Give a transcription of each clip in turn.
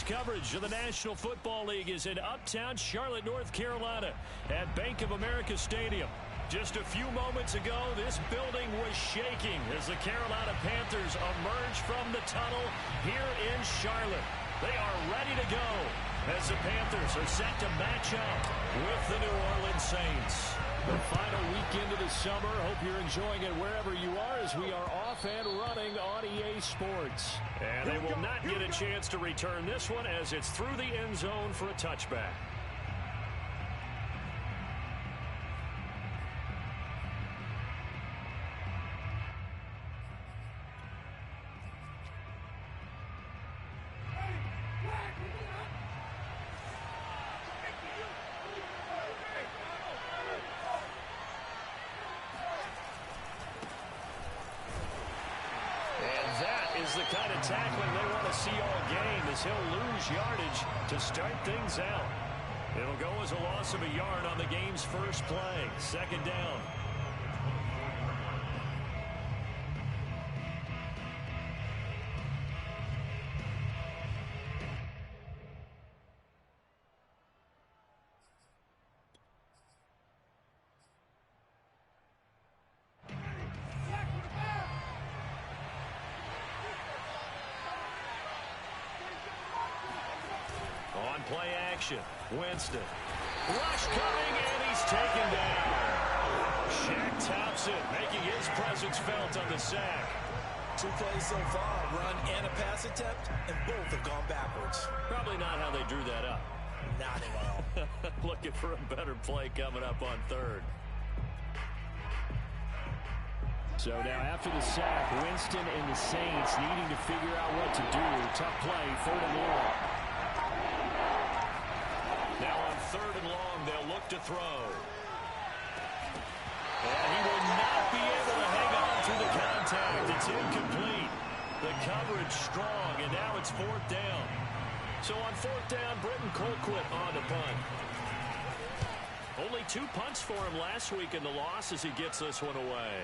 coverage of the National Football League is in uptown Charlotte, North Carolina at Bank of America Stadium. Just a few moments ago, this building was shaking as the Carolina Panthers emerge from the tunnel here in Charlotte. They are ready to go as the Panthers are set to match up with the New Orleans Saints. The final weekend of the summer. Hope you're enjoying it wherever you are as we are off and running on EA Sports. And they will not get a chance to return this one as it's through the end zone for a touchback. The kind of tackling they want to see all game as he'll lose yardage to start things out. It'll go as a loss of a yard on the game's first play. Second down. On play action, Winston. Rush coming, and he's taken down. Shaq Thompson making his presence felt on the sack. 2 plays so far, run and a pass attempt, and both have gone backwards. Probably not how they drew that up. Not at all. Looking for a better play coming up on third. So now after the sack, Winston and the Saints needing to figure out what to do. Tough play, 3rd and long. Now on 3rd and long, they'll look to throw. And he will not be able to hang on through the contact. It's incomplete. The coverage strong, and now it's 4th down. So on 4th down, Britton Colquitt on the punt. Only 2 punts for him last week in the loss as he gets this one away.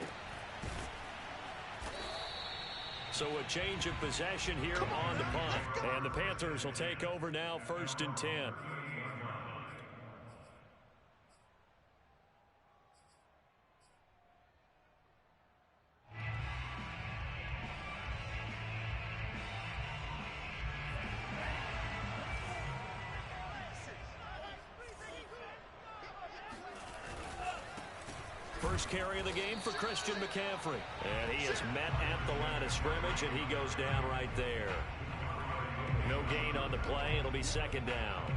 So a change of possession here on the punt. And the Panthers will take over now, 1st and 10. First carry of the game for Christian McCaffrey. And he is met at the line of scrimmage, and he goes down right there. No gain on the play. It'll be 2nd down.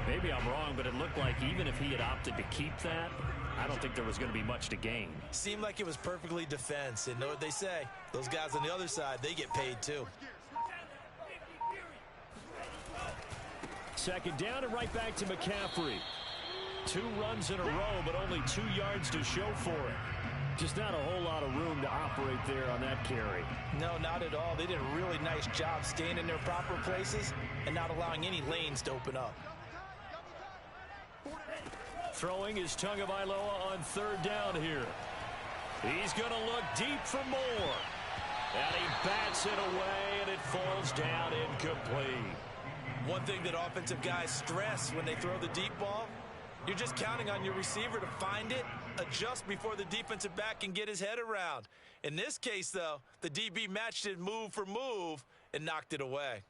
Maybe I'm wrong, but it looked like even if he had opted to keep that, I don't think there was going to be much to gain. Seemed like it was perfectly defense. And know what they say? Those guys on the other side, they get paid too. 2nd down and right back to McCaffrey. 2 runs in a row, but only 2 yards to show for it. Just not a whole lot of room to operate there on that carry. No, not at all. They did a really nice job staying in their proper places and not allowing any lanes to open up. Throwing is Tagovailoa on 3rd down here. He's going to look deep for more. And he bats it away, and it falls down incomplete. One thing that offensive guys stress when they throw the deep ball, you're just counting on your receiver to find it, adjust before the defensive back can get his head around. In this case, though, the DB matched it move for move and knocked it away.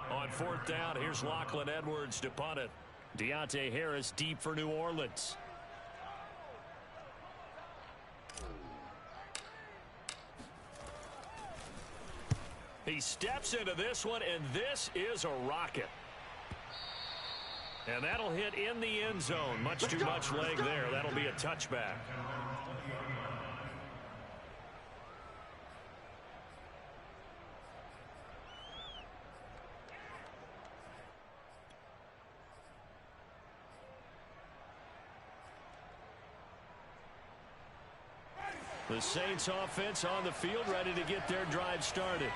On 4th down, here's Lachlan Edwards to punt it. Deontay Harris deep for New Orleans. He steps into this one, and this is a rocket. And that'll hit in the end zone. Much too much leg there. That'll be a touchback. The Saints offense on the field ready to get their drive started.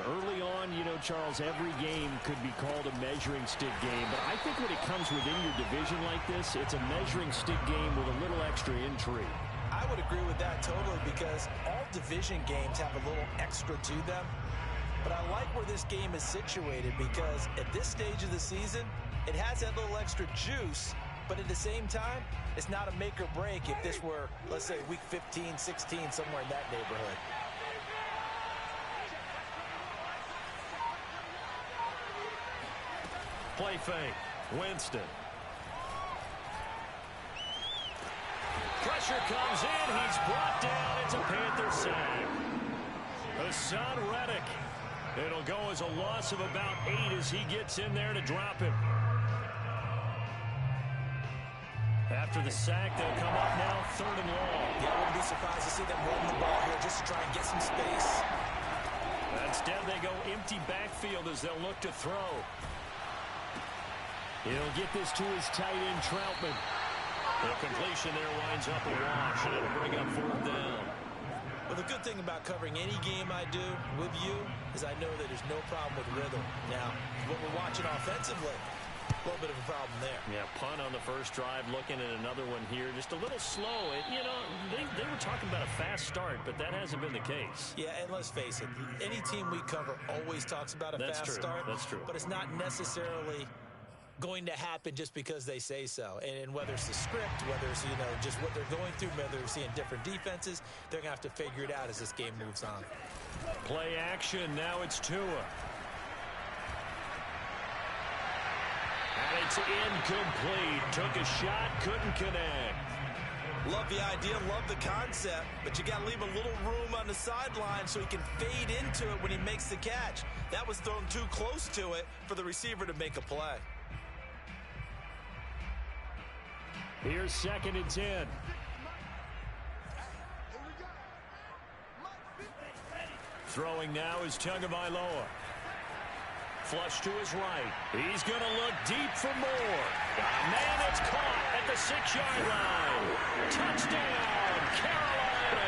Early on, you know, Charles, every game could be called a measuring stick game. But I think when it comes within your division like this, it's a measuring stick game with a little extra intrigue. I would agree with that totally because all division games have a little extra to them. But I like where this game is situated because at this stage of the season, it has that little extra juice, but at the same time, it's not a make or break if this were, let's say, week 15, 16, somewhere in that neighborhood. Play fake. Winston. Pressure comes in. He's brought down. It's a Panther sack. Hassan Reddick. It'll go as a loss of about 8 as he gets in there to drop him. After the sack, they'll come up now 3rd and long. Yeah, I wouldn't be surprised to see them rolling the ball here just to try and get some space. Instead, they go empty backfield as they'll look to throw. He'll get this to his tight end, Troutman. The completion there winds up a wash, and it'll bring up 4th down. Well, the good thing about covering any game I do with you is I know that there's no problem with rhythm. Now, what we're watching offensively, a little bit of a problem there. Yeah, punt on the first drive, looking at another one here. Just a little slow. You know, they were talking about a fast start, but that hasn't been the case. Yeah, and let's face it, any team we cover always talks about a fast start. That's true. But it's not necessarily going to happen just because they say so. And whether it's the script, whether it's, you know, just what they're going through, whether they're seeing different defenses, they're going to have to figure it out as this game moves on. Play action. Now it's Tua. And it's incomplete. Took a shot, couldn't connect. Love the idea, love the concept, but you got to leave a little room on the sideline so he can fade into it when he makes the catch. That was thrown too close to it for the receiver to make a play. Here's 2nd and 10. Throwing now is Tagovailoa. Flush to his right. He's going to look deep for more. Man, it's caught at the 6-yard line. Touchdown, Carolina.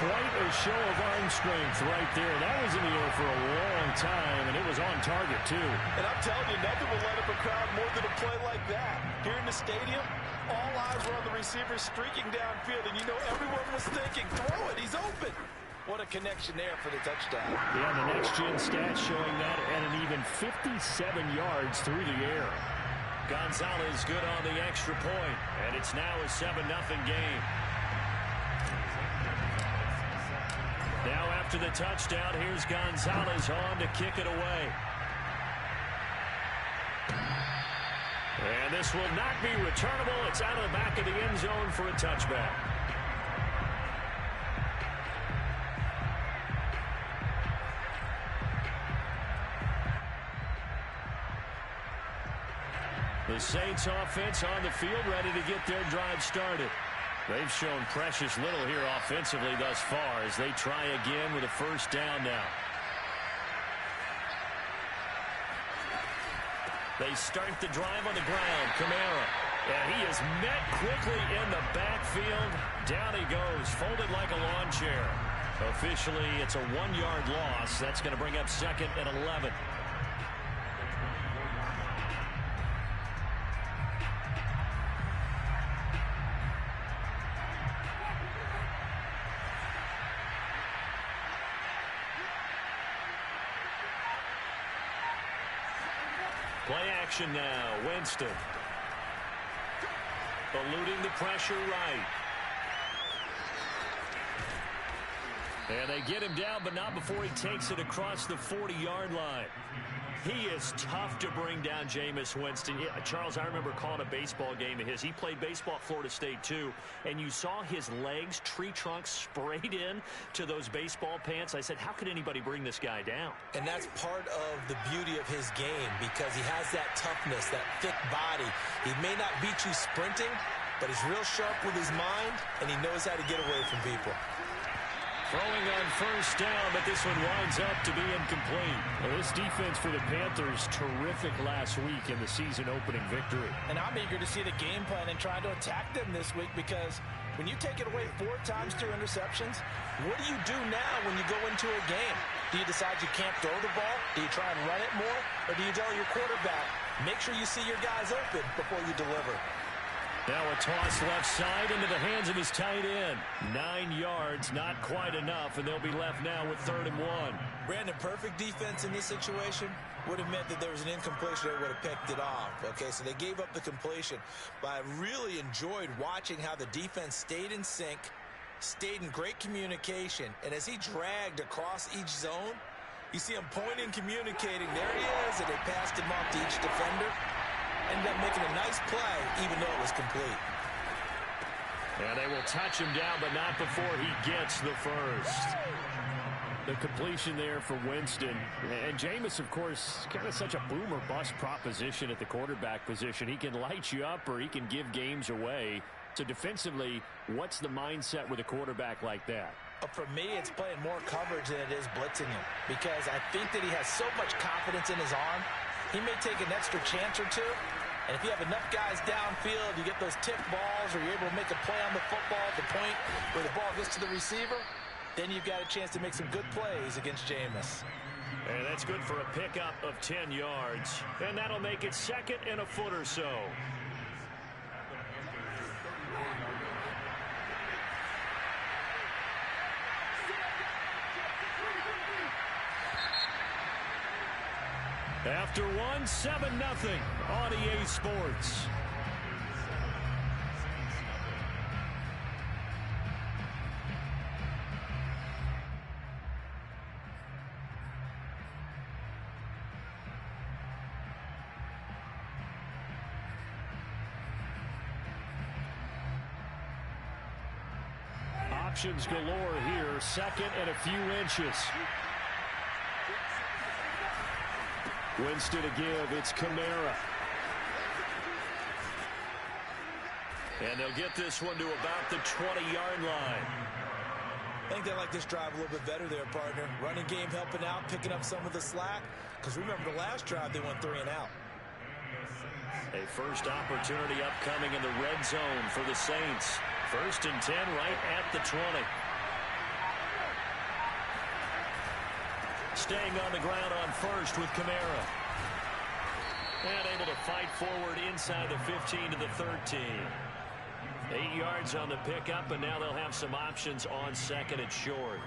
Quite a show of arm strength right there. That was in the air for a long time, and it was on target, too. And I'm telling you, nothing will light up a crowd more than a play like that. Here in the stadium, all eyes were on the receiver streaking downfield, and you know everyone was thinking, throw it, he's open. What a connection there for the touchdown. Yeah, the next-gen stats showing that at an even 57 yards through the air. Gonzalez good on the extra point, and it's now a 7-0 game. Now after the touchdown, here's Gonzalez on to kick it away. And this will not be returnable. It's out of the back of the end zone for a touchback. The Saints offense on the field, ready to get their drive started. They've shown precious little here offensively thus far as they try again with a 1st down now. They start the drive on the ground. Kamara. And he is met quickly in the backfield. Down he goes, folded like a lawn chair. Officially, it's a 1-yard loss. That's going to bring up 2nd and 11. Play action now. Winston. Eluding the pressure right. And they get him down, but not before he takes it across the 40-yard line. He is tough to bring down, Jameis Winston. Yeah, Charles, I remember calling a baseball game of his. He played baseball at Florida State, too. And you saw his legs, tree trunks sprayed in to those baseball pants. I said, how could anybody bring this guy down? And that's part of the beauty of his game because he has that toughness, that thick body. He may not beat you sprinting, but he's real sharp with his mind, and he knows how to get away from people. Throwing on 1st down, but this one winds up to be incomplete. Well, this defense for the Panthers, terrific last week in the season-opening victory. And I'm eager to see the game plan and try to attack them this week because when you take it away 4 times through interceptions, what do you do now when you go into a game? Do you decide you can't throw the ball? Do you try and run it more? Or do you tell your quarterback, make sure you see your guys open before you deliver? Now a toss left side into the hands of his tight end. 9 yards, not quite enough, and they'll be left now with 3rd and 1. Brandon, perfect defense in this situation would have meant that there was an incompletion. They would have picked it off. Okay, so they gave up the completion. But I really enjoyed watching how the defense stayed in sync, stayed in great communication, and as he dragged across each zone, you see him pointing, communicating. There he is, and they passed him off to each defender. Ended up making a nice play, even though it was complete. And they will touch him down, but not before he gets the first. The completion there for Winston. And Jameis, of course, kind of such a boom or bust proposition at the quarterback position. He can light you up or he can give games away. So defensively, what's the mindset with a quarterback like that? For me, it's playing more coverage than it is blitzing him, because I think that he has so much confidence in his arm. He may take an extra chance or two, and if you have enough guys downfield, you get those tip balls, or you're able to make a play on the football at the point where the ball gets to the receiver, then you've got a chance to make some good plays against Jameis. And that's good for a pickup of 10 yards, and that'll make it 2nd and a foot or so. After 7-0 on EA Sports. Options galore here. 2nd and a few inches. Winston to give. It's Kamara. And they'll get this one to about the 20-yard line. I think they like this drive a little bit better there, partner. Running game helping out, picking up some of the slack. Because remember, the last drive they went 3 and out. A first opportunity upcoming in the red zone for the Saints. 1st and 10 right at the 20. Staying on the ground on first with Kamara. And able to fight forward inside the 15 to the 13. 8 yards on the pickup, and now they'll have some options on 2nd and short.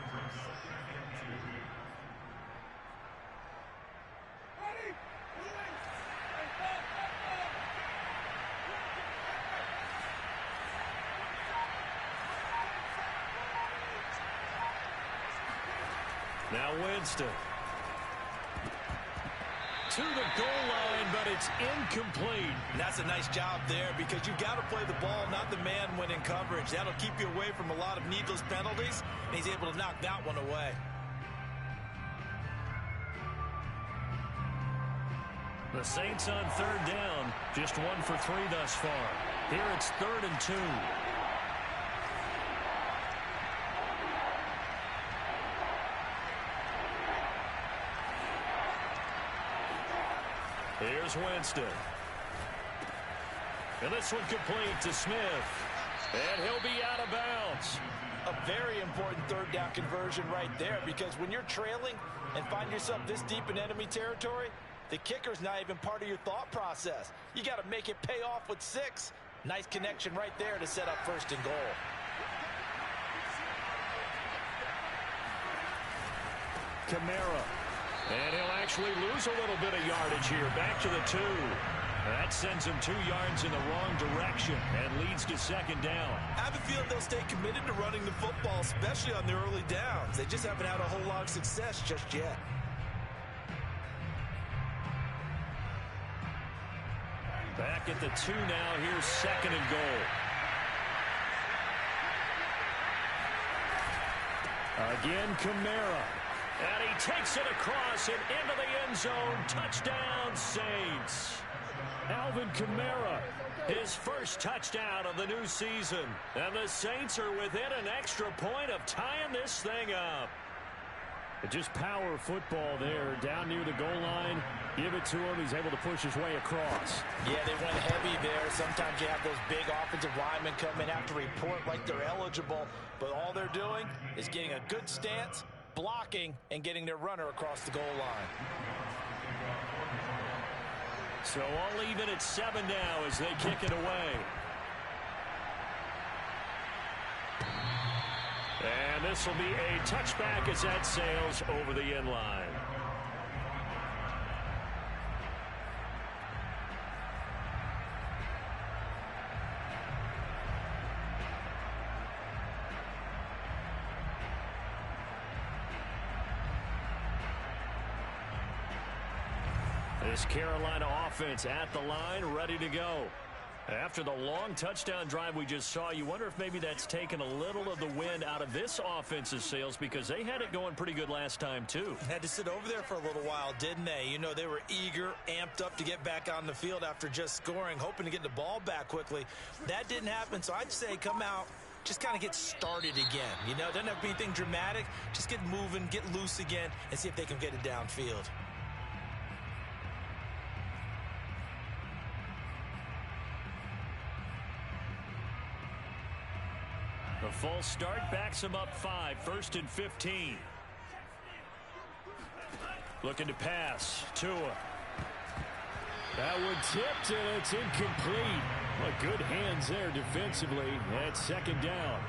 Now Winston. To the goal line, but it's incomplete. And that's a nice job there, because you've got to play the ball, not the man when in coverage. That'll keep you away from a lot of needless penalties, and he's able to knock that one away. The Saints on 3rd down, just 1 for 3 thus far. Here it's 3rd and 2. Here's Winston. And this one complete to Smith. And he'll be out of bounds. A very important 3rd down conversion right there, because when you're trailing and find yourself this deep in enemy territory, the kicker's not even part of your thought process. You got to make it pay off with 6. Nice connection right there to set up 1st and goal. Kamara. And he'll actually lose a little bit of yardage here. Back to the 2. That sends him 2 yards in the wrong direction and leads to 2nd down. I have a feeling they'll stay committed to running the football, especially on the early downs. They just haven't had a whole lot of success just yet. Back at the 2 now. Here's 2nd and goal. Again, Kamara. And he takes it across and into the end zone. Touchdown, Saints. Alvin Kamara, his first touchdown of the new season. And the Saints are within an extra point of tying this thing up. Just power football there, down near the goal line. Give it to him. He's able to push his way across. Yeah, they went heavy there. Sometimes you have those big offensive linemen come in, have to report like they're eligible. But all they're doing is getting a good stance, blocking, and getting their runner across the goal line. So all even at 7 now as they kick it away. And this will be a touchback as that sails over the end line. This Carolina offense at the line, ready to go. After the long touchdown drive we just saw, you wonder if maybe that's taken a little of the wind out of this offense's sails because they had it going pretty good last time, too. Had to sit over there for a little while, didn't they? You know, they were eager, amped up to get back on the field after just scoring, hoping to get the ball back quickly. That didn't happen, so I'd say come out, just kind of get started again. You know, doesn't have to be anything dramatic. Just get moving, get loose again, and see if they can get it downfield. A false start backs him up 5, 1st and 15. Looking to pass. Tua. That one tipped, and it's incomplete. Well, good hands there defensively. That's 2nd down.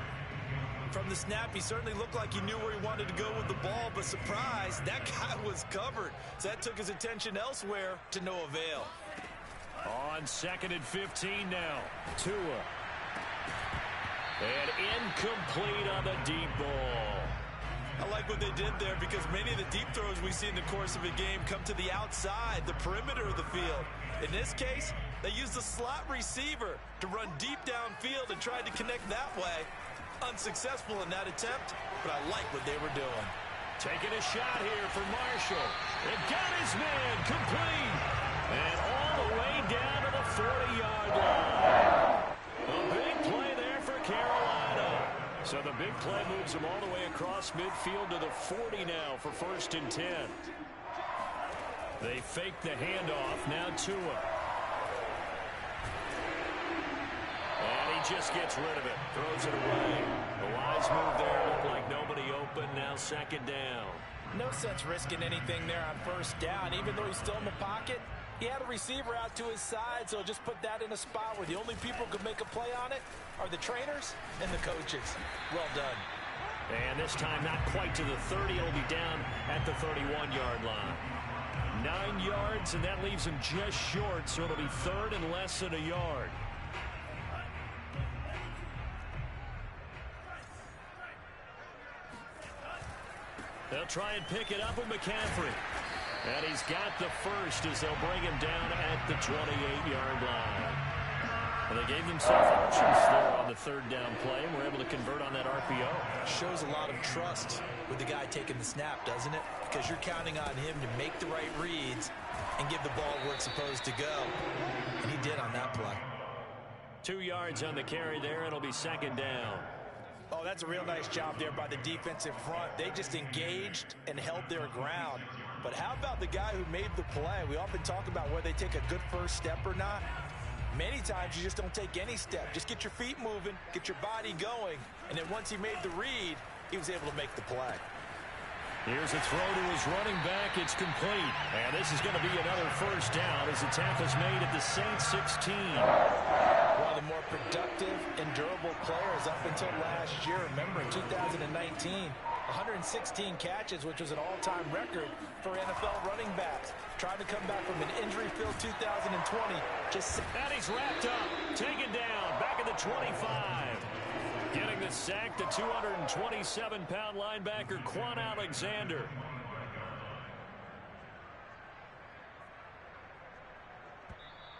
From the snap, he certainly looked like he knew where he wanted to go with the ball, but surprise, that guy was covered. So that took his attention elsewhere to no avail. On 2nd and 15 now. Tua. And incomplete on the deep ball. I like what they did there because many of the deep throws we see in the course of a game come to the outside, the perimeter of the field. In this case, they used the slot receiver to run deep downfield and tried to connect that way. Unsuccessful in that attempt, but I like what they were doing. Taking a shot here for Marshall. It got his man complete. And all the way down to the 40-yard line. A big play there for Carolina. So the big play moves them all the way across midfield to the 40 now for 1st and 10. They fake the handoff. Now Tua. And he just gets rid of it. Throws it away. A wise move there. Looked like nobody open. Now 2nd down. No sense risking anything there on 1st down. Even though he's still in the pocket, he had a receiver out to his side, so just put that in a spot where the only people who could make a play on it are the trainers and the coaches. Well done. And this time not quite to the 30. It'll be down at the 31-yard line. 9 yards, and that leaves him just short, so it'll be 3rd and less than a yard. They'll try and pick it up with McCaffrey. And he's got the first as they'll bring him down at the 28-yard line. And they gave themselves options there on the 3rd down play and were able to convert on that RPO. Shows a lot of trust with the guy taking the snap, doesn't it? Because you're counting on him to make the right reads and give the ball where it's supposed to go. And he did on that play. 2 yards on the carry there, and it'll be 2nd down. Oh, that's a real nice job there by the defensive front. They just engaged and held their ground. But how about the guy who made the play? We often talk about whether they take a good first step or not. Many times you just don't take any step. Just get your feet moving, get your body going, and then once he made the read, he was able to make the play. Here's a throw to his running back. It's complete. And this is going to be another 1st down as the tackle's made at the Saints 16. One of the more productive and durable players up until last year. Remember, in 2019, 116 catches, which was an all-time record for NFL running backs. Trying to come back from an injury-filled 2020. And he's wrapped up, taken down, back at the 25. Getting the sack, the 227-pound linebacker, Quan Alexander.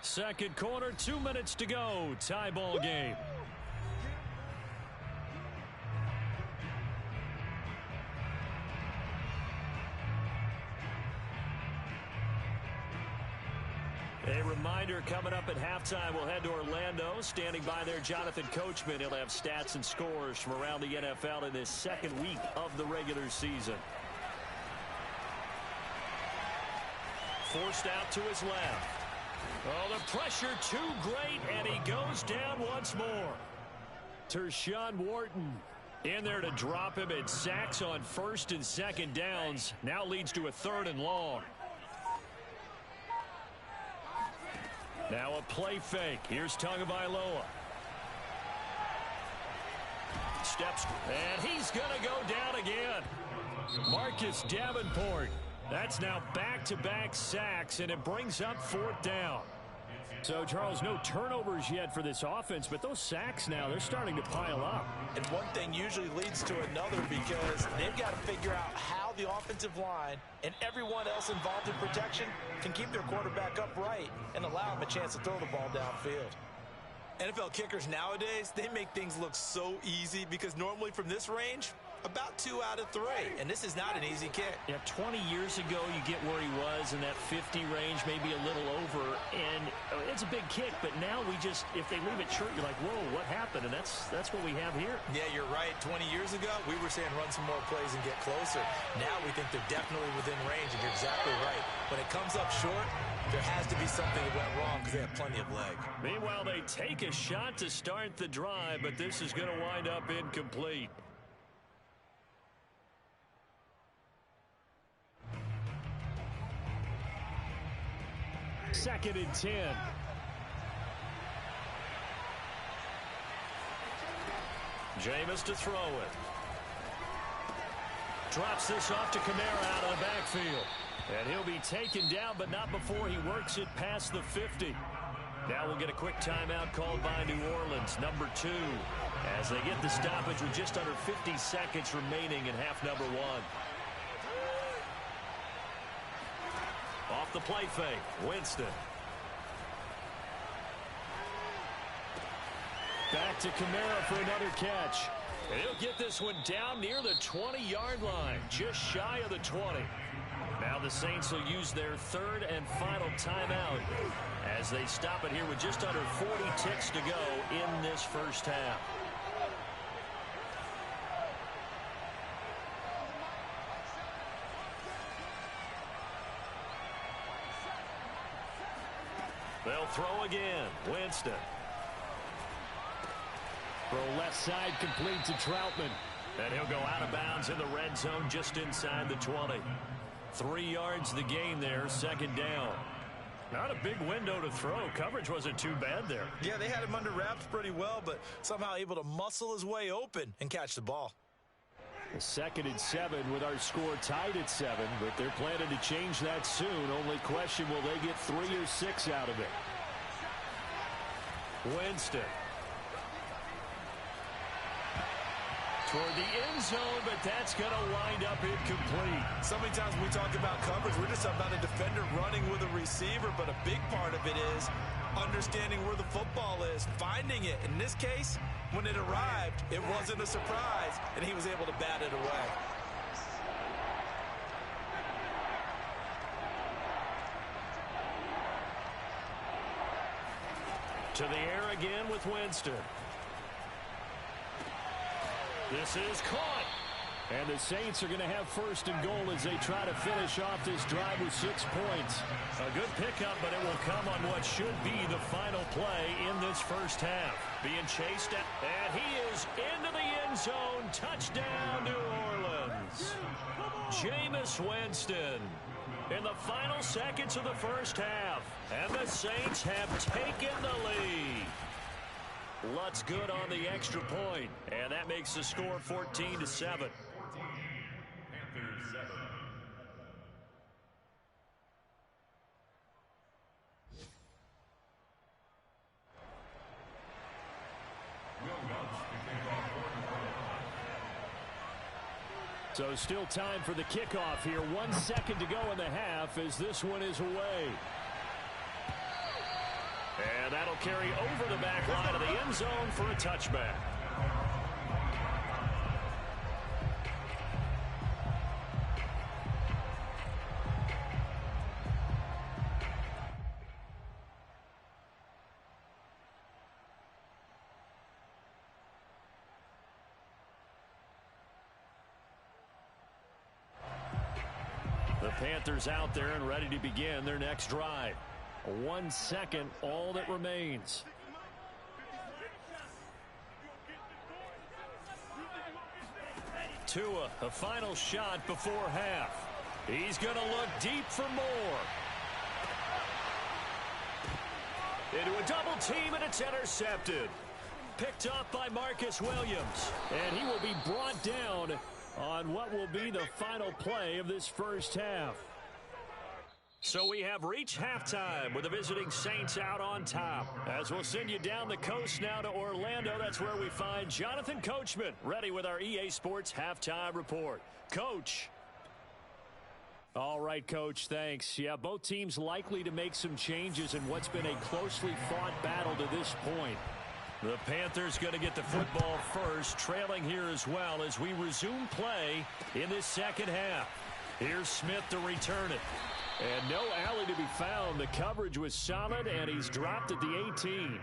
Second quarter, 2 minutes to go. Tie ball game. A reminder, coming up at halftime, we'll head to Orlando. Standing by there, Jonathan Coachman. He'll have stats and scores from around the NFL in this 2nd week of the regular season. Forced out to his left. Oh, the pressure too great, and he goes down once more. Tershawn Wharton in there to drop him, and sacks on 1st and 2nd downs. Now leads to a 3rd and long. Now a play fake. Here's Tagovailoa. Steps, and he's going to go down again. Marcus Davenport. That's now back-to-back sacks, and it brings up 4th down. So, Charles, no turnovers yet for this offense, but those sacks now, they're starting to pile up. And one thing usually leads to another because they've got to figure out how the offensive line and everyone else involved in protection can keep their quarterback upright and allow him a chance to throw the ball downfield. NFL kickers nowadays, they make things look so easy because normally from this range, about 2 out of 3, and this is not an easy kick. Yeah, 20 years ago, you get where he was in that 50 range, maybe a little over, and it's a big kick, but now we just, if they leave it short, you're like, whoa, what happened? And that's what we have here. Yeah, you're right. 20 years ago, we were saying run some more plays and get closer. Now we think they're definitely within range, and you're exactly right. When it comes up short, there has to be something that went wrong because they have plenty of leg. Meanwhile, they take a shot to start the drive, but this is going to wind up incomplete. Second and 10. Jameis to throw it. Drops this off to Kamara out of the backfield. And he'll be taken down, but not before he works it past the 50. Now we'll get a quick timeout called by New Orleans, number 2, as they get the stoppage with just under 50 seconds remaining in half number 1. Off the play fake, Winston. Back to Kamara for another catch. And he'll get this one down near the 20-yard line, just shy of the 20. Now the Saints will use their 3rd and final timeout as they stop it here with just under 40 ticks to go in this first half. They'll throw again. Winston. Throw left side complete to Troutman. And he'll go out of bounds in the red zone just inside the 20. 3 yards the gain there, 2nd down. Not a big window to throw. Coverage wasn't too bad there. Yeah, they had him under wraps pretty well, but somehow able to muscle his way open and catch the ball. 2nd and 7 with our score tied at 7, but they're planning to change that soon. Only question, will they get 3 or 6 out of it? Winston. Toward the end zone, but that's going to wind up incomplete. So many times when we talk about coverage, we're just talking about a defender running with a receiver, but a big part of it is understanding where the football is, finding it. In this case, when it arrived, it wasn't a surprise, and he was able to bat it away. To the air again with Winston. This is caught. And the Saints are going to have 1st and goal as they try to finish off this drive with 6 points. A good pickup, but it will come on what should be the final play in this first half. Being chased at, and he is into the end zone. Touchdown, New Orleans. Jameis Winston in the final seconds of the first half. And the Saints have taken the lead. Lutz good on the extra point, and that makes the score 14-7. So still time for the kickoff here. 1 second to go in the half as this one is away. And that'll carry over the back line of the end zone for a touchback. The Panthers out there and ready to begin their next drive. 1 second, all that remains. Tua, a final shot before half. He's going to look deep for more. Into a double team, and it's intercepted. picked off by Marcus Williams. And he will be brought down on what will be the final play of this first half. So we have reached halftime with the visiting Saints out on top. As we'll send you down the coast now to Orlando, that's where we find Jonathan Coachman, ready with our EA Sports Halftime Report. Coach. All right, Coach, thanks. Yeah, both teams likely to make some changes in what's been a closely fought battle to this point. The Panthers going to get the football first, trailing here as well as we resume play in this second half. Here's Smith to return it. And no alley to be found. The coverage was solid, and he's dropped at the 18.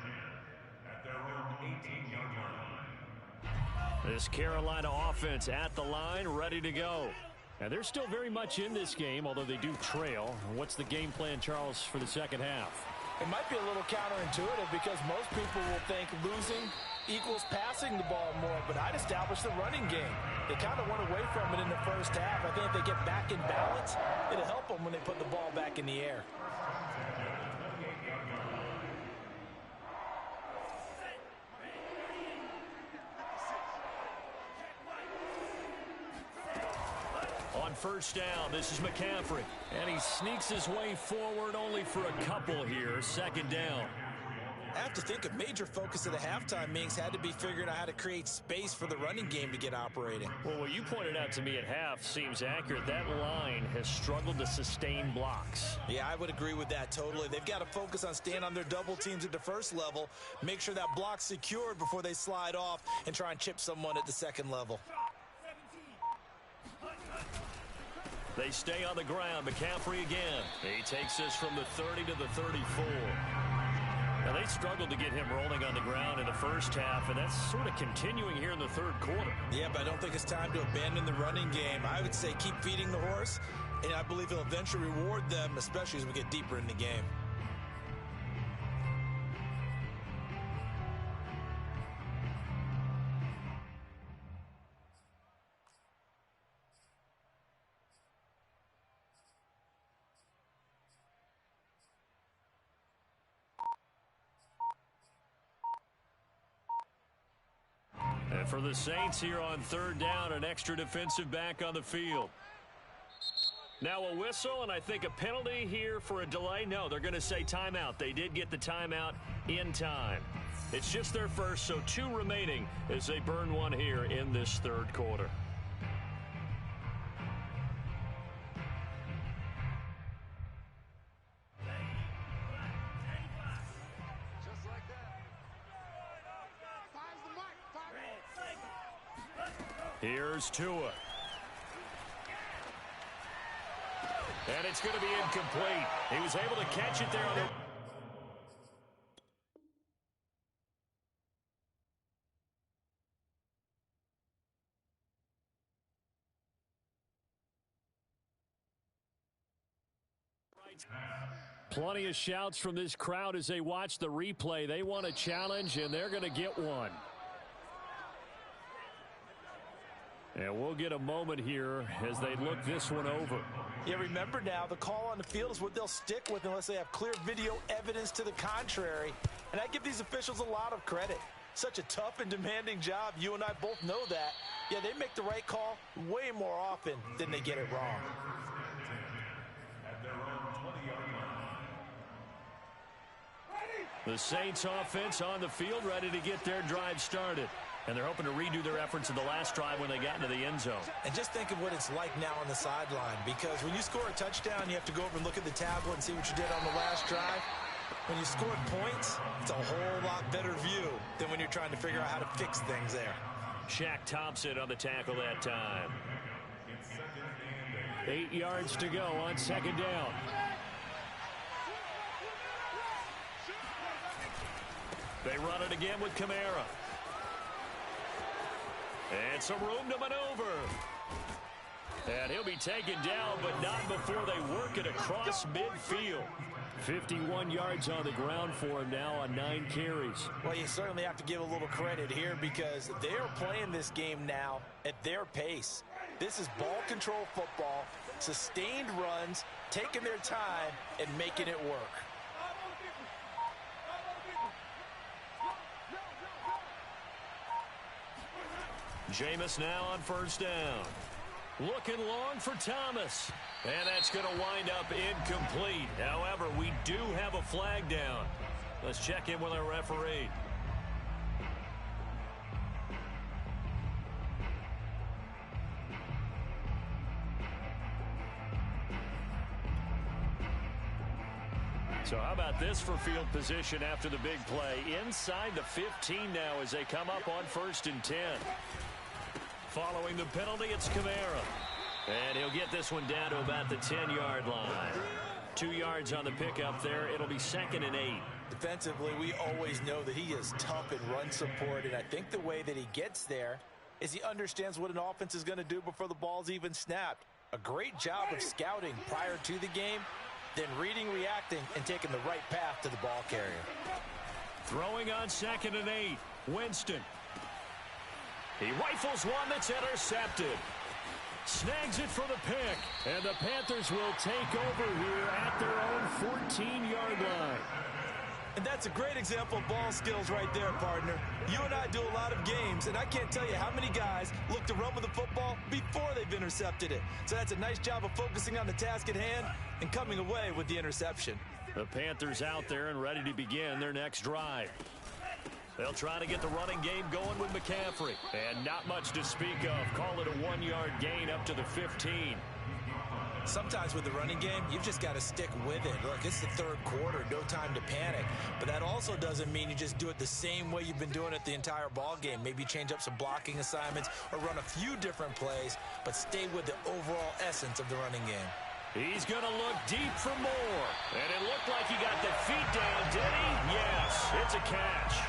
This Carolina offense at the line, ready to go. And they're still very much in this game, although they do trail. What's the game plan, Charles, for the second half? It might be a little counterintuitive because most people will think losing equals passing the ball more, but I'd establish the running game. They kind of went away from it in the first half. I think if they get back in balance, it'll help them when they put the ball back in the air. On first down, this is McCaffrey. And he sneaks his way forward only for a couple here. Second down. I have to think a major focus of the halftime meetings had to be figuring out how to create space for the running game to get operating. Well, what you pointed out to me at half seems accurate. That line has struggled to sustain blocks. Yeah, I would agree with that totally. They've got to focus on staying on their double teams at the first level, make sure that block's secured before they slide off and try and chip someone at the second level. They stay on the ground. McCaffrey again. He takes this from the 30 to the 34. Now, they struggled to get him rolling on the ground in the first half, and that's sort of continuing here in the third quarter. Yeah, but I don't think it's time to abandon the running game. I would say keep feeding the horse, and I believe he'll eventually reward them, especially as we get deeper in the game. And for the Saints here on third down, an extra defensive back on the field. Now a whistle, and I think a penalty here for a delay. No, they're going to say timeout. They did get the timeout in time. It's just their first, so 2 remaining as they burn one here in this third quarter. Here's Tua. And it's going to be incomplete. He was able to catch it there on the... Plenty of shouts from this crowd as they watch the replay. They want a challenge, and they're going to get one. And we'll get a moment here as they look this one over. Yeah, remember now, the call on the field is what they'll stick with unless they have clear video evidence to the contrary. And I give these officials a lot of credit. Such a tough and demanding job. You and I both know that. Yeah, they make the right call way more often than they get it wrong. The Saints offense on the field, ready to get their drive started. And they're hoping to redo their efforts in the last drive when they got into the end zone. And just think of what it's like now on the sideline, because when you score a touchdown, you have to go over and look at the tablet and see what you did on the last drive. When you score points, it's a whole lot better view than when you're trying to figure out how to fix things there. Shaq Thompson on the tackle that time. 8 yards to go on second down. They run it again with Kamara. And some room to maneuver. And he'll be taken down, but not before they work it across midfield. 51 yards on the ground for him now on 9 carries. Well, you certainly have to give a little credit here because they're playing this game now at their pace. This is ball control football, sustained runs, taking their time, and making it work. Jameis now on first down. Looking long for Thomas. And that's going to wind up incomplete. However, we do have a flag down. Let's check in with our referee. So how about this for field position after the big play? Inside the 15 now as they come up on 1st and 10. Following the penalty, it's Kamara. And he'll get this one down to about the 10-yard line. 2 yards on the pickup there. It'll be 2nd and 8. Defensively, we always know that he is tough in run support, and I think the way that he gets there is he understands what an offense is going to do before the ball's even snapped. A great job of scouting prior to the game, then reading, reacting, and taking the right path to the ball carrier. Throwing on 2nd and 8. Winston. He rifles one that's intercepted. Snags it for the pick. And the Panthers will take over here at their own 14-yard line. And that's a great example of ball skills right there, partner. You and I do a lot of games, and I can't tell you how many guys look to run with the football before they've intercepted it. So that's a nice job of focusing on the task at hand and coming away with the interception. The Panthers out there and ready to begin their next drive. They'll try to get the running game going with McCaffrey. And not much to speak of. Call it a 1-yard gain up to the 15. Sometimes with the running game, you've just got to stick with it. Look, it's the 3rd quarter, no time to panic. But that also doesn't mean you just do it the same way you've been doing it the entire ball game. Maybe change up some blocking assignments or run a few different plays, but stay with the overall essence of the running game. He's going to look deep for more. And it looked like he got the feet down, did he? Yes, it's a catch.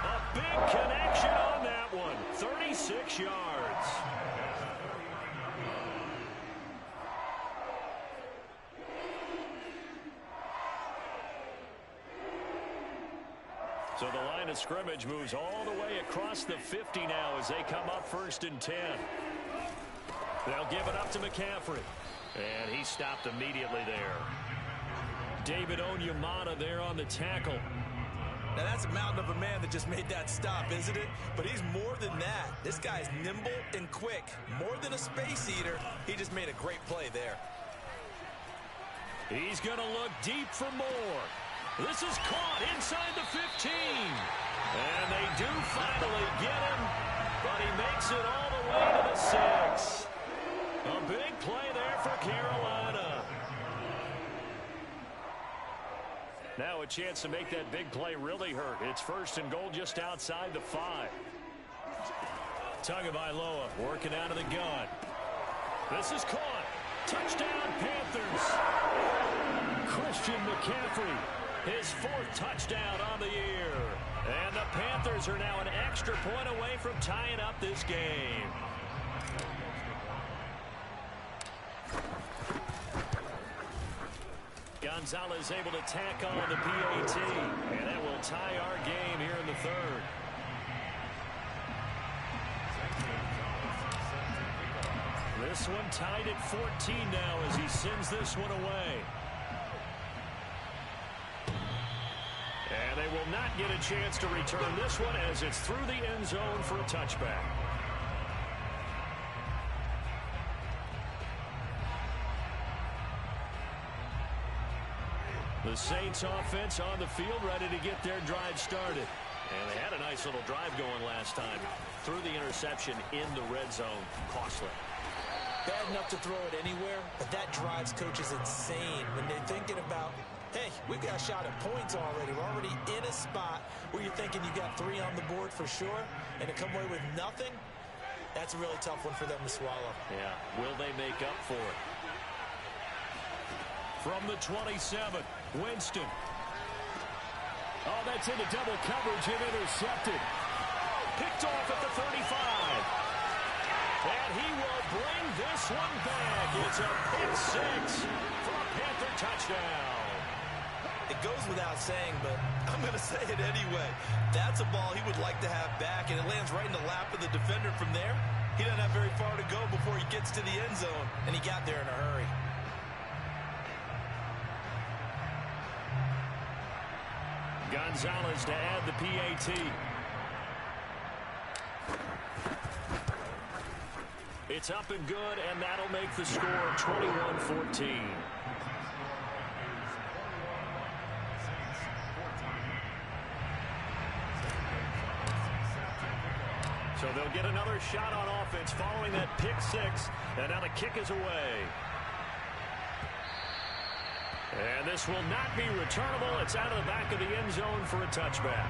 A big connection on that one. 36 yards. So the line of scrimmage moves all the way across the 50 now as they come up 1st and 10. They'll give it up to McCaffrey. And he stopped immediately there. David Onyemata there on the tackle. Now that's a mountain of a man that just made that stop, isn't it? But he's more than that. This guy's nimble and quick. More than a space eater. He just made a great play there. He's going to look deep for more. This is caught inside the 15. And they do finally get him, but he makes it all the way to the 6. A big play there for Carolina. Now a chance to make that big play really hurt. It's 1st and goal just outside the 5. Tagovailoa working out of the gun. This is caught. Touchdown, Panthers. Christian McCaffrey, his 4th touchdown on the year. And the Panthers are now an extra point away from tying up this game. Gonzalez able to tack on the PAT. And that will tie our game here in the 3rd. This one tied at 14 now as he sends this one away. And they will not get a chance to return this one as it's through the end zone for a touchback. The Saints offense on the field ready to get their drive started. And they had a nice little drive going last time. Threw the interception in the red zone. Costly. Bad enough to throw it anywhere, but that drives coaches insane when they're thinking about, hey, we've got a shot at points already. We're already in a spot where you're thinking you got 3 on the board for sure, and to come away with nothing, that's a really tough one for them to swallow. Yeah, will they make up for it? From the 27, Winston. Oh, that's into double coverage and intercepted. Picked off at the 35. And he will bring this one back. It's a pick 6 for a Panther touchdown. It goes without saying, but I'm going to say it anyway. That's a ball he would like to have back, and it lands right in the lap of the defender from there. He doesn't have very far to go before he gets to the end zone, and he got there in a hurry. Gonzalez to add the PAT. It's up and good, and that'll make the score 21-14. So they'll get another shot on offense following that pick six, and now the kick is away. And this will not be returnable. It's out of the back of the end zone for a touchback.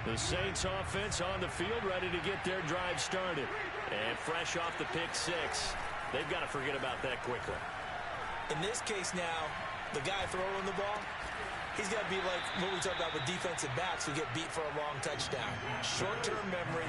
The Saints offense on the field, ready to get their drive started. And fresh off the pick six, they've got to forget about that quickly. In this case now, the guy throwing the ball, he's got to be like what we talked about with defensive backs who get beat for a long touchdown. Short-term memory,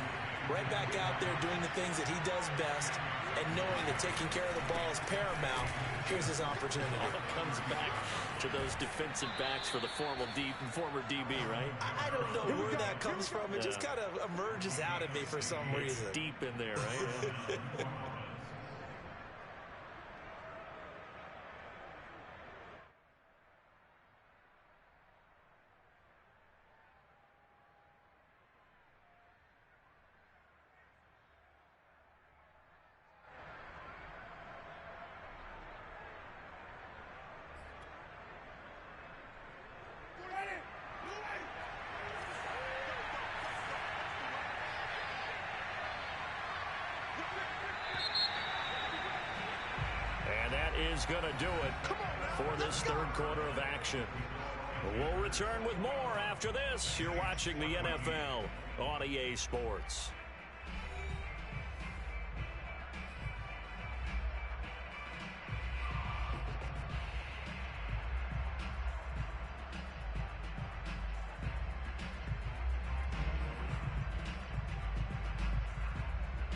right back out there doing the things that he does best, and knowing that taking care of the ball is paramount. Here's his opportunity. All comes back to those defensive backs for the former DB, right? I don't know where that comes from. It just kind of emerges out of me for some reason. It's deep in there, right? Is going to do it for this third quarter of action. We'll return with more after this. You're watching the NFL on EA Sports.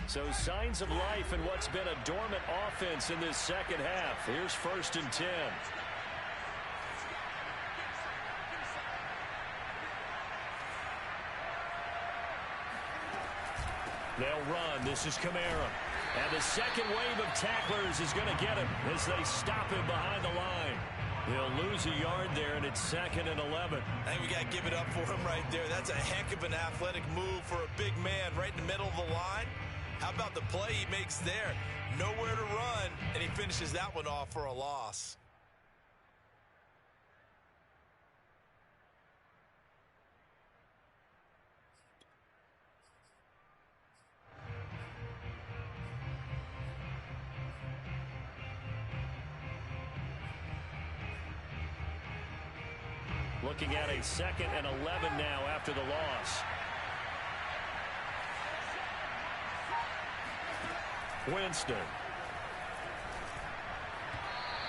So signs of life in what's been a dormant offense in this second half. Here's 1st and 10. They'll run. This is Kamara. And the second wave of tacklers is going to get him as they stop him behind the line. He'll lose a yard there, and it's 2nd and 11. I think we got to give it up for him right there. That's a heck of an athletic move for a big man right in the middle of the line. How about the play he makes there? Nowhere to run, and he finishes that one off for a loss. Looking at a 2nd and 11 now after the loss. Winston.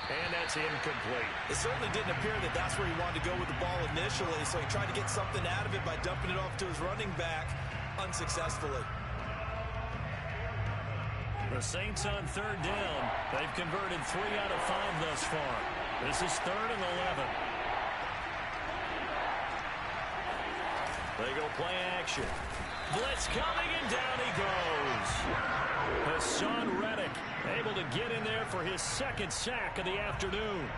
And that's incomplete. It certainly didn't appear that that's where he wanted to go with the ball initially, so he tried to get something out of it by dumping it off to his running back unsuccessfully. The Saints on 3rd down. They've converted 3 out of 5 thus far. This is 3rd and 11. They go play action. Blitz coming, and down he goes. Hassan Reddick able to get in there for his 2nd sack of the afternoon.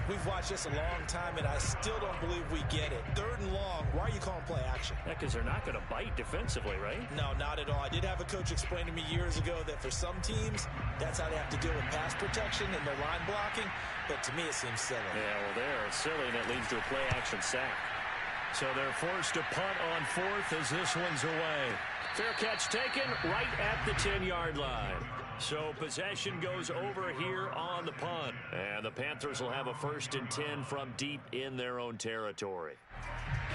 We've watched this a long time, and I still don't believe we get it. 3rd and long. Why are you calling play action? Yeah, because they're not going to bite defensively, right? No, not at all. I did have a coach explain to me years ago that for some teams, that's how they have to deal with pass protection and their line blocking. But to me, it seems silly. Yeah, well, they're silly, and it leads to a play action sack. So they're forced to punt on 4th as this one's away. Fair catch taken right at the 10-yard line. So possession goes over here on the punt. And the Panthers will have a 1st and 10 from deep in their own territory.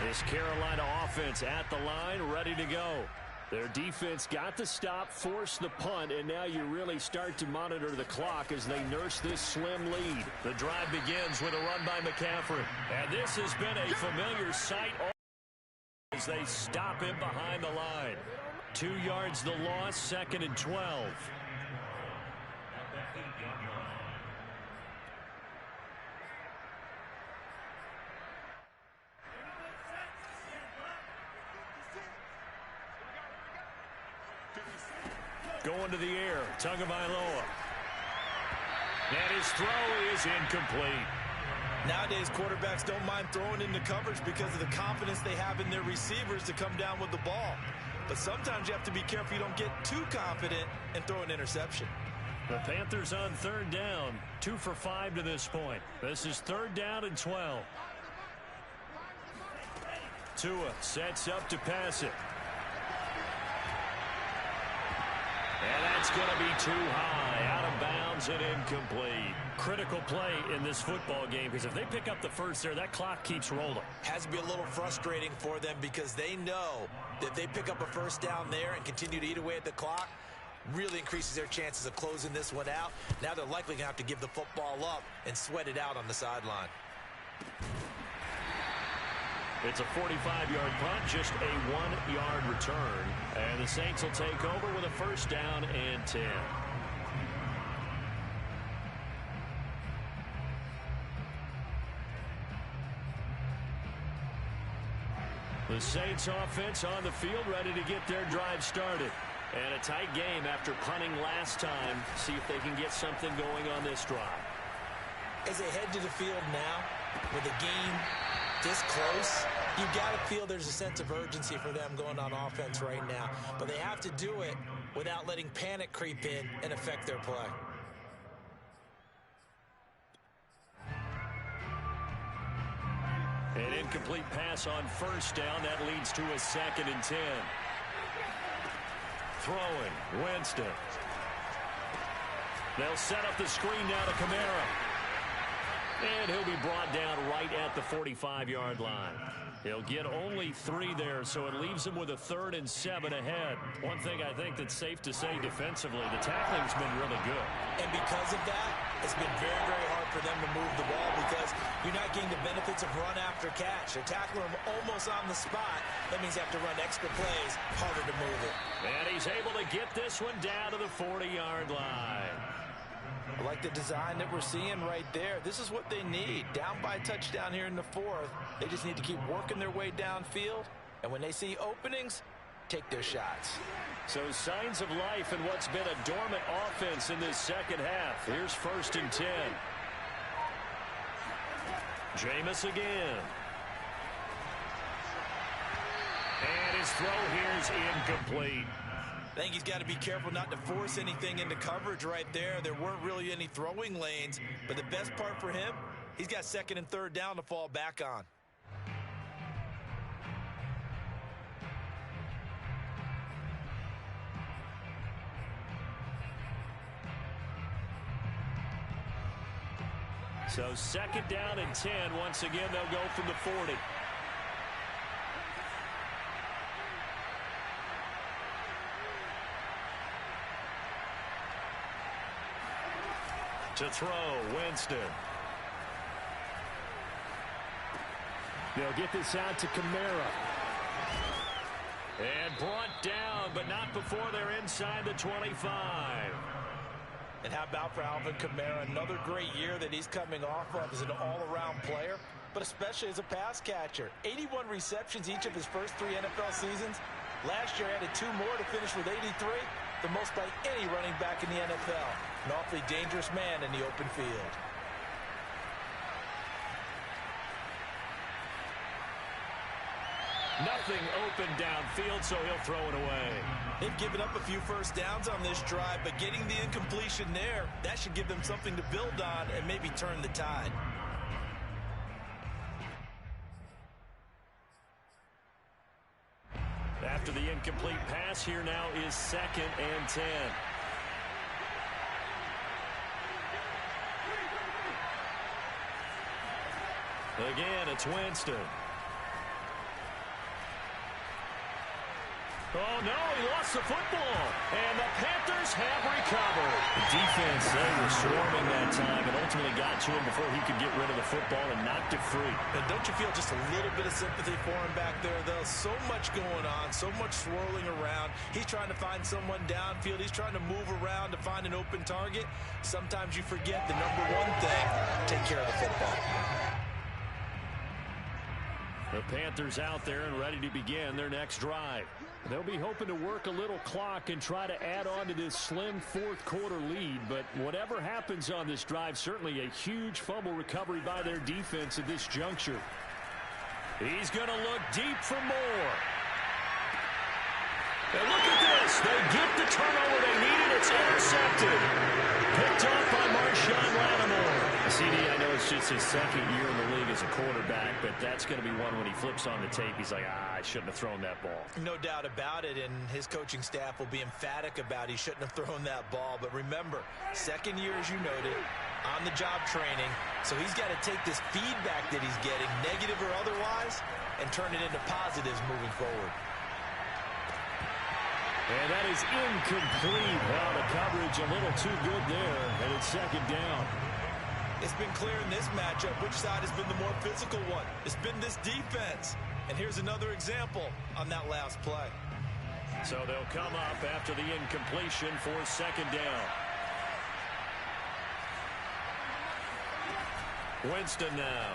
This Carolina offense at the line, ready to go. Their defense got the stop, forced the punt, and now you really start to monitor the clock as they nurse this slim lead. The drive begins with a run by McCaffrey. And this has been a familiar sight as they stop him behind the line. 2 yards the loss, 2nd and 12. Going to the air, Tagovailoa. And his throw is incomplete. Nowadays, quarterbacks don't mind throwing into coverage because of the confidence they have in their receivers to come down with the ball. But sometimes you have to be careful you don't get too confident and throw an interception. The Panthers on third down, 2 for 5 to this point. This is 3rd down and 12. Tua sets up to pass it. And that's going to be too high, out of bounds and incomplete. Critical play in this football game, because if they pick up the first there, that clock keeps rolling. Has to be a little frustrating for them because they know that if they pick up a first down there and continue to eat away at the clock, really increases their chances of closing this one out. Now they're likely going to have to give the football up and sweat it out on the sideline. It's a 45-yard punt, just a 1-yard return. And the Saints will take over with a first down and 10. The Saints offense on the field, ready to get their drive started. And a tight game after punting last time. See if they can get something going on this drive. As they head to the field now, with the game this close, you've got to feel there's a sense of urgency for them going on offense right now. But they have to do it without letting panic creep in and affect their play. An incomplete pass on first down. That leads to a 2nd and 10. Throwing, Winston. They'll set up the screen now to Kamara. And he'll be brought down right at the 45-yard line. He'll get only 3 there, so it leaves him with a 3rd and 7 ahead. One thing I think that's safe to say defensively, the tackling's been really good. And because of that, it's been very, very hard for them to move the ball because you're not getting the benefits of run after catch. They're tackling him almost on the spot. That means you have to run extra plays, harder to move it. And he's able to get this one down to the 40-yard line. I like the design that we're seeing right there. This is what they need. Down by a touchdown here in the 4th. They just need to keep working their way downfield. And when they see openings, take their shots. So signs of life in what's been a dormant offense in this second half. Here's 1st and 10. Jameis again. And his throw here is incomplete. I think he's got to be careful not to force anything into coverage right there. There weren't really any throwing lanes, but the best part for him, he's got 2nd and 3rd down to fall back on. So 2nd down and 10. Once again, they'll go from the 40. To throw, Winston. They'll get this out to Kamara. And brought down, but not before they're inside the 25. And how about for Alvin Kamara? Another great year that he's coming off of as an all-around player, but especially as a pass catcher. 81 receptions each of his first 3 NFL seasons. Last year added 2 more to finish with 83. The most by any running back in the NFL. An awfully dangerous man in the open field. Nothing open downfield, so he'll throw it away. They've given up a few first downs on this drive, but getting the incompletion there, that should give them something to build on and maybe turn the tide. After the incomplete pass, here now is 2nd and 10. Again, it's Winston. Oh, no, he lost the football. And the Panthers have recovered. The defense, they were swarming that time and ultimately got to him before he could get rid of the football and knocked it free. And don't you feel just a little bit of sympathy for him back there, though? So much going on, so much swirling around. He's trying to find someone downfield. He's trying to move around to find an open target. Sometimes you forget the number one thing, take care of the football. The Panthers out there and ready to begin their next drive. They'll be hoping to work a little clock and try to add on to this slim fourth-quarter lead. But whatever happens on this drive, certainly a huge fumble recovery by their defense at this juncture. He's going to look deep for more. And look at this. They get the turnover they needed. It's intercepted. Picked up by Marshawn Lattimore. CD, I know it's just his second year in the league as a quarterback, but that's going to be one when he flips on the tape. He's like, I shouldn't have thrown that ball. No doubt about it, and his coaching staff will be emphatic about he shouldn't have thrown that ball. But remember, second year, as you noted, on-the-job training, so he's got to take this feedback that he's getting, negative or otherwise, and turn it into positives moving forward. And that is incomplete. Well, the coverage a little too good there, and it's second down. It's been clear in this matchup which side has been the more physical one. It's been this defense. And here's another example on that last play. So they'll come up after the incompletion for second down. Winston now.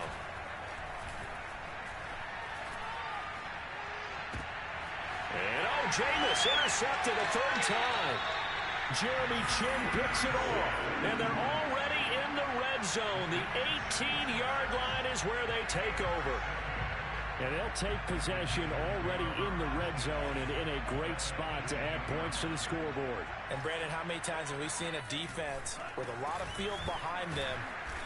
And Jameis intercepted a third time. Jeremy Chin picks it off. And they're already in the red zone. The 18-yard line is where they take over. And they'll take possession already in the red zone and in a great spot to add points to the scoreboard. And, Brandon, how many times have we seen a defense with a lot of field behind them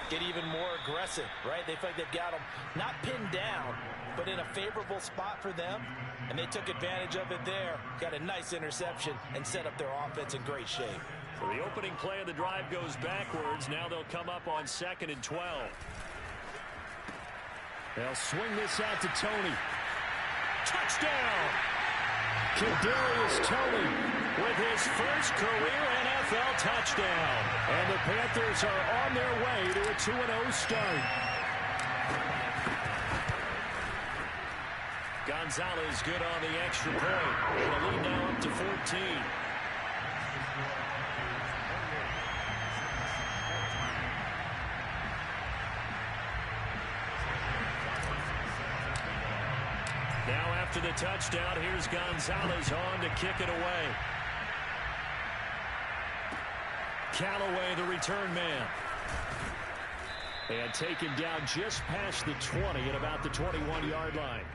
get even more aggressive, right? They feel like they've got them not pinned down, but in a favorable spot for them. And they took advantage of it there. Got a nice interception and set up their offense in great shape. So the opening play of the drive goes backwards. Now they'll come up on 2nd and 12. They'll swing this out to Tony. Touchdown! Kadarius Toney with his first career NFL touchdown. And the Panthers are on their way to a 2-0 start. Gonzalez good on the extra point. The lead now up to 14. Now after the touchdown, here's Gonzalez on to kick it away. Callaway, the return man. And taken down just past the 20 at about the 21-yard line.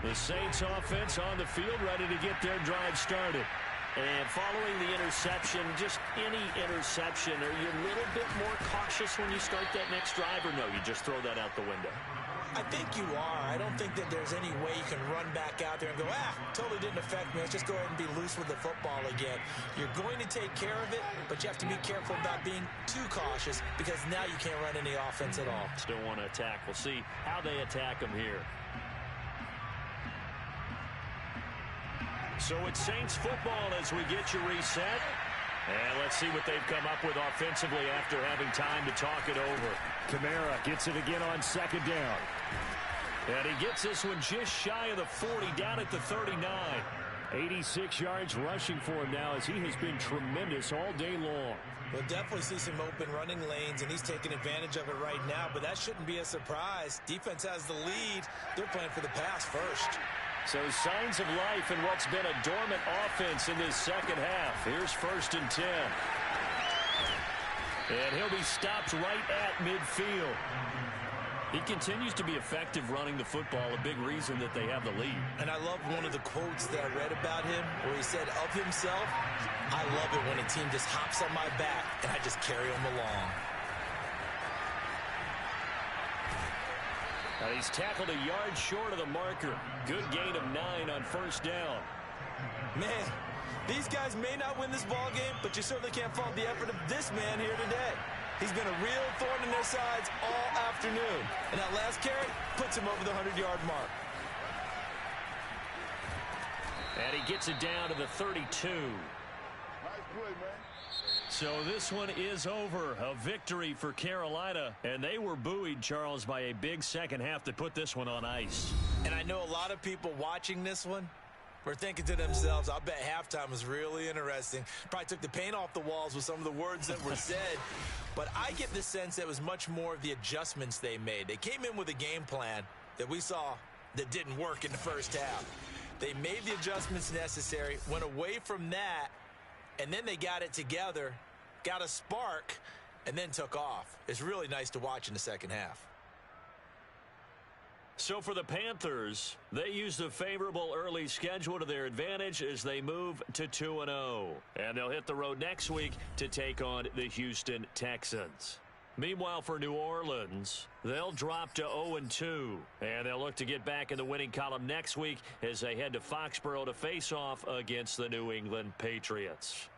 The Saints offense on the field ready to get their drive started. And following the interception, just any interception, are you a little bit more cautious when you start that next drive, or no, you just throw that out the window? I think you are. I don't think that there's any way you can run back out there and go, totally didn't affect me. Let's just go ahead and be loose with the football again. You're going to take care of it, but you have to be careful about being too cautious because now you can't run any offense at all. Still want to attack. We'll see how they attack them here. So it's Saints football as we get you reset. And let's see what they've come up with offensively after having time to talk it over. Kamara gets it again on 2nd down. And he gets this one just shy of the 40, down at the 39. 86 yards rushing for him now as he has been tremendous all day long. We'll definitely see some open running lanes, and he's taking advantage of it right now, but that shouldn't be a surprise. Defense has the lead. They're playing for the pass first. So signs of life in what's been a dormant offense in this second half. Here's 1st and 10. And he'll be stopped right at midfield. He continues to be effective running the football, a big reason that they have the lead. And I love one of the quotes that I read about him where he said of himself, I love it when a team just hops on my back and I just carry them along. He's tackled a yard short of the marker. Good gain of 9 on 1st down. Man, these guys may not win this ball game, but you certainly can't fault the effort of this man here today. He's been a real thorn in their sides all afternoon. And that last carry puts him over the 100-yard mark. And he gets it down to the 32. Nice play, man. So this one is over. A victory for Carolina. And they were buoyed, Charles, by a big second half that put this one on ice. And I know a lot of people watching this one were thinking to themselves, I bet halftime was really interesting. Probably took the paint off the walls with some of the words that were said. But I get the sense that it was much more of the adjustments they made. They came in with a game plan that we saw that didn't work in the first half. They made the adjustments necessary, went away from that, and then they got it together, got a spark, and then took off. It's really nice to watch in the second half. So for the Panthers, they used a favorable early schedule to their advantage as they move to 2-0. And they'll hit the road next week to take on the Houston Texans. Meanwhile, for New Orleans, they'll drop to 0-2. And they'll look to get back in the winning column next week as they head to Foxborough to face off against the New England Patriots.